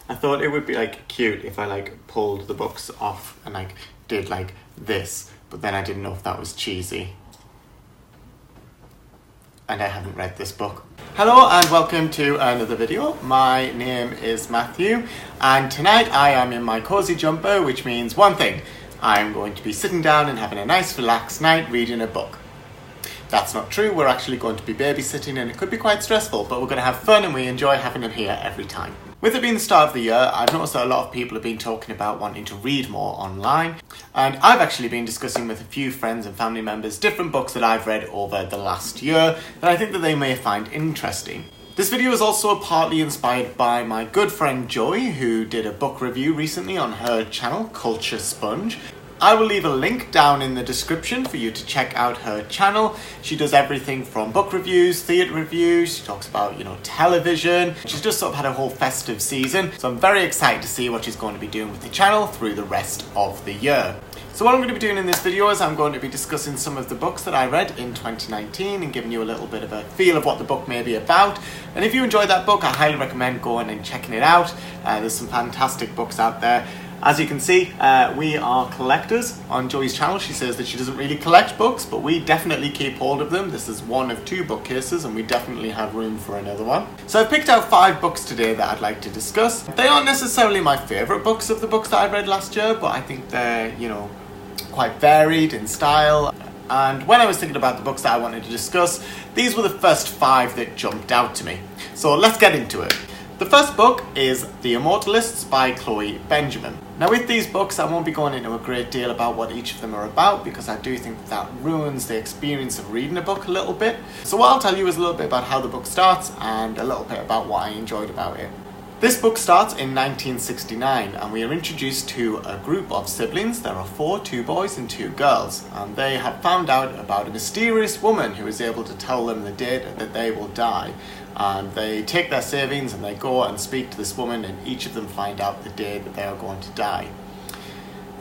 I thought it would be like cute if I like pulled the books off and like did like this, but then I didn't know if that was cheesy. And I haven't read this book. Hello and welcome to another video. My name is Matthew and tonight I am in my cozy jumper, which means one thing. I'm going to be sitting down and having a nice relaxed night reading a book. That's not true, we're actually going to be babysitting and it could be quite stressful, but we're going to have fun and we enjoy having them here every time. With it being the start of the year, I've noticed that a lot of people have been talking about wanting to read more online, and I've actually been discussing with a few friends and family members different books that I've read over the last year that I think that they may find interesting. This video is also partly inspired by my good friend Joy, who did a book review recently on her channel, Culture Sponge. I will leave a link down in the description for you to check out her channel. She does everything from book reviews, theatre reviews, she talks about, television. She's just sort of had a whole festive season, so I'm very excited to see what she's going to be doing with the channel through the rest of the year. So what I'm going to be doing in this video is I'm going to be discussing some of the books that I read in 2019 and giving you a little bit of a feel of what the book may be about. And if you enjoyed that book, I highly recommend going and checking it out. There's some fantastic books out there. As you can see, we are collectors on Joy's channel. She says that she doesn't really collect books, but we definitely keep hold of them. This is one of two bookcases and we definitely have room for another one. So I've picked out 5 books today that I'd like to discuss. They aren't necessarily my favourite books of the books that I read last year, but I think they're, quite varied in style. And when I was thinking about the books that I wanted to discuss, these were the first 5 that jumped out to me. So let's get into it. The first book is The Immortalists by Chloe Benjamin. Now with these books I won't be going into a great deal about what each of them are about because I do think that ruins the experience of reading a book a little bit. So what I'll tell you is a little bit about how the book starts and a little bit about what I enjoyed about it. This book starts in 1969 and we are introduced to a group of siblings. There are 4, 2 boys and 2 girls, and they have found out about a mysterious woman who is able to tell them the date that they will die. And they take their savings and they go and speak to this woman, and each of them find out the day that they are going to die.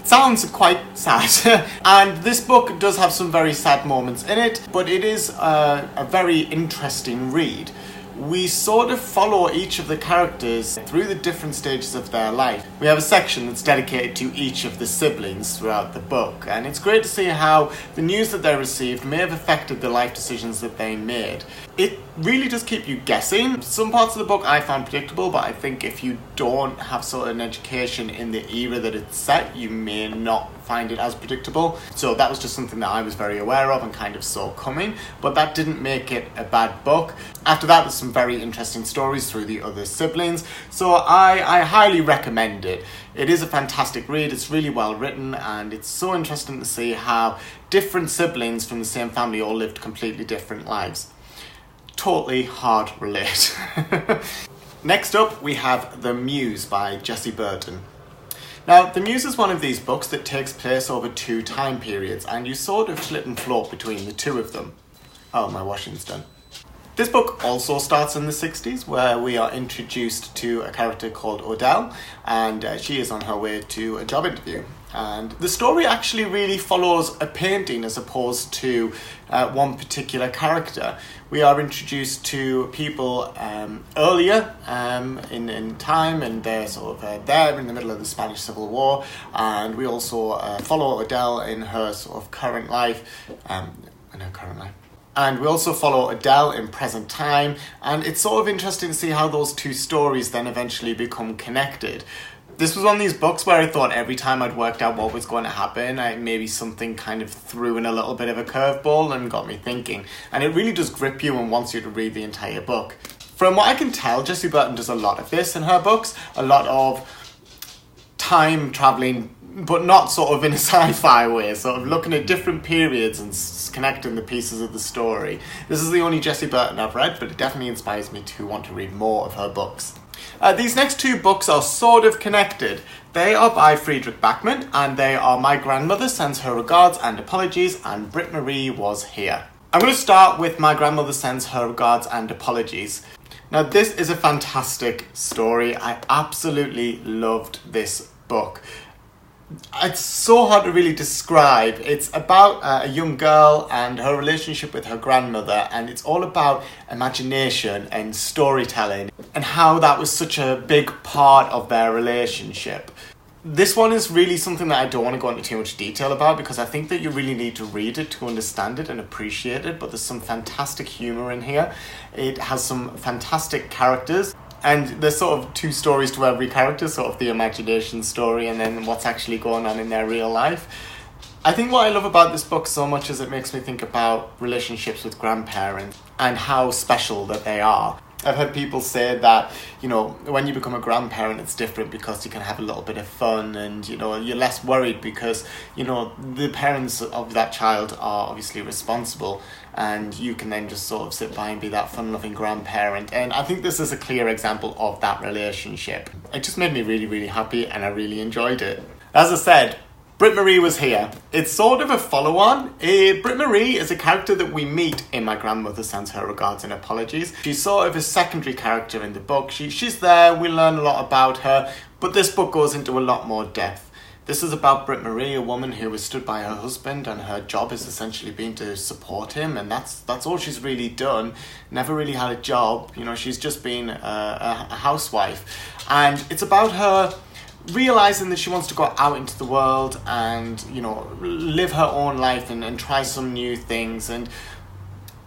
It sounds quite sad and this book does have some very sad moments in it, but it is a very interesting read. We sort of follow each of the characters through the different stages of their life. We have a section that's dedicated to each of the siblings throughout the book, and it's great to see how the news that they received may have affected the life decisions that they made. It really does keep you guessing. Some parts of the book I found predictable, but I think if you don't have sort of an education in the era that it's set, you may not find it as predictable. So that was just something that I was very aware of and kind of saw coming, but that didn't make it a bad book. After that, there's some very interesting stories through the other siblings, so I highly recommend it. It is a fantastic read, it's really well written, and it's so interesting to see how different siblings from the same family all lived completely different lives. Totally hard relate. Next up, we have The Muse by Jessie Burton. Now, The Muse is one of these books that takes place over 2 time periods, and you sort of slip and float between the 2 of them. Oh, my washing's done. This book also starts in the 60s, where we are introduced to a character called Odell, and she is on her way to a job interview. And the story actually really follows a painting as opposed to one particular character. We are introduced to people earlier in time, and they're sort of there in the middle of the Spanish Civil War, and we also follow Adele in her sort of current life, And we also follow Adele in present time, and it's sort of interesting to see how those 2 stories then eventually become connected. This was one of these books where I thought every time I'd worked out what was going to happen, maybe something kind of threw in a little bit of a curveball and got me thinking. And it really does grip you and wants you to read the entire book. From what I can tell, Jessie Burton does a lot of this in her books, a lot of time travelling, but not sort of in a sci-fi way, sort of looking at different periods and connecting the pieces of the story. This is the only Jessie Burton I've read, but it definitely inspires me to want to read more of her books. These next 2 books are sort of connected. They are by Friedrich Bachmann, and they are My Grandmother Sends Her Regards and Apologies and Britt-Marie Was Here. I'm going to start with My Grandmother Sends Her Regards and Apologies. Now this is a fantastic story. I absolutely loved this book. It's so hard to really describe. It's about a young girl and her relationship with her grandmother, and it's all about imagination and storytelling and how that was such a big part of their relationship. This one is really something that I don't want to go into too much detail about, because I think that you really need to read it to understand it and appreciate it, but there's some fantastic humour in here. It has some fantastic characters. And there's sort of two stories to every character, sort of the imagination story and then what's actually going on in their real life. I think what I love about this book so much is it makes me think about relationships with grandparents and how special that they are. I've heard people say that, you know, when you become a grandparent, it's different because you can have a little bit of fun and, you know, you're less worried because, you know, the parents of that child are obviously responsible and you can then just sort of sit by and be that fun-loving grandparent. And I think this is a clear example of that relationship. It just made me really, really happy and I really enjoyed it. As I said, Britt-Marie was here. It's sort of a follow-on. Britt-Marie is a character that we meet in My Grandmother Sends Her Regards and Apologies. She's sort of a secondary character in the book. She's there, we learn a lot about her, but this book goes into a lot more depth. This is about Britt-Marie, a woman who was stood by her husband and her job has essentially been to support him, and that's all she's really done. Never really had a job, you know, she's just been a housewife. And it's about her realising that she wants to go out into the world and, you know, live her own life and try some new things. And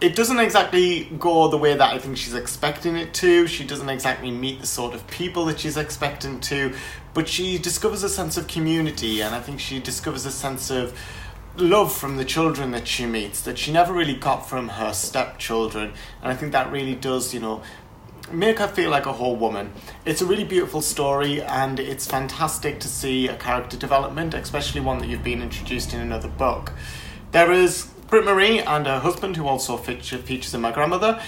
it doesn't exactly go the way that I think she's expecting it to. She doesn't exactly meet the sort of people that she's expecting to, but she discovers a sense of community, and I think she discovers a sense of love from the children that she meets that she never really got from her stepchildren. And I think that really does, you know, make her feel like a whole woman. It's a really beautiful story and it's fantastic to see a character development, especially one that you've been introduced in another book. There is Britt-Marie and her husband, who also features in My Grandmother,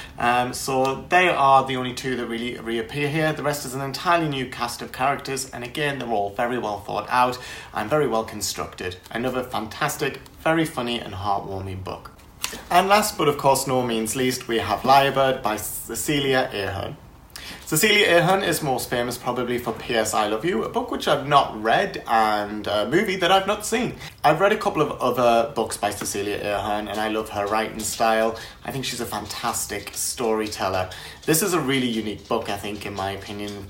so they are the only two that really reappear here. The rest is an entirely new cast of characters, and again they're all very well thought out and very well constructed. Another fantastic, very funny and heartwarming book. And last but of course no means least, we have Lyrebird by Cecilia OCallaghan. Cecilia OCallaghan is most famous probably for P.S. I Love You, a book which I've not read and a movie that I've not seen. I've read a couple of other books by Cecilia OCallaghan and I love her writing style. I think she's a fantastic storyteller. This is a really unique book, I think, in my opinion,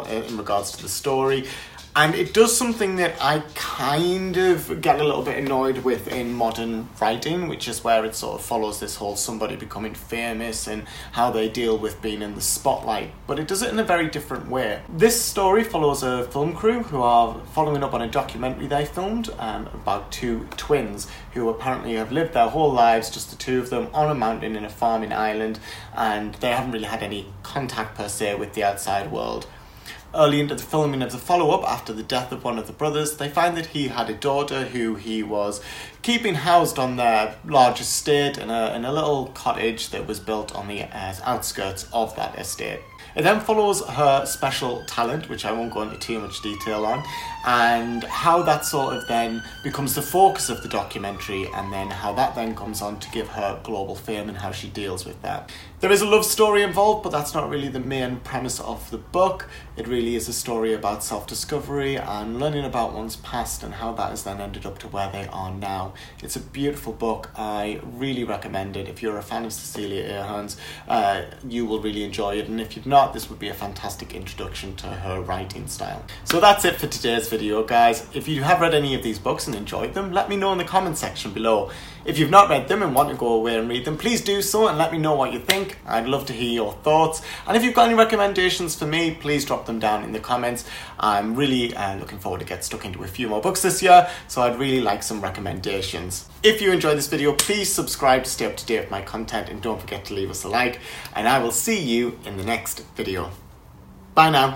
in regards to the story. And it does something that I kind of get a little bit annoyed with in modern writing, which is where it sort of follows this whole somebody becoming famous and how they deal with being in the spotlight. But it does it in a very different way. This story follows a film crew who are following up on a documentary they filmed about two twins who apparently have lived their whole lives, just the two of them, on a mountain in a farming island, and they haven't really had any contact per se with the outside world. Early into the filming of the follow-up, after the death of one of the brothers, they find that he had a daughter who he was keeping housed on their large estate in a little cottage that was built on the outskirts of that estate. It then follows her special talent, which I won't go into too much detail on, and how that sort of then becomes the focus of the documentary, and then how that then comes on to give her global fame and how she deals with that. There is a love story involved, but that's not really the main premise of the book. It really is a story about self-discovery and learning about one's past and how that has then ended up to where they are now. It's a beautiful book. I really recommend it. If you're a fan of Cecilia OCallaghan's, you will really enjoy it, and if you've not, this would be a fantastic introduction to her writing style. So that's it for today's video, guys. If you have read any of these books and enjoyed them, let me know in the comment section below. If you've not read them and want to go away and read them, please do so and let me know what you think. I'd love to hear your thoughts. And if you've got any recommendations for me, please drop them down in the comments. I'm really looking forward to get stuck into a few more books this year, so I'd really like some recommendations. If you enjoyed this video, please subscribe to stay up to date with my content, and don't forget to leave us a like, and I will see you in the next video. Bye now.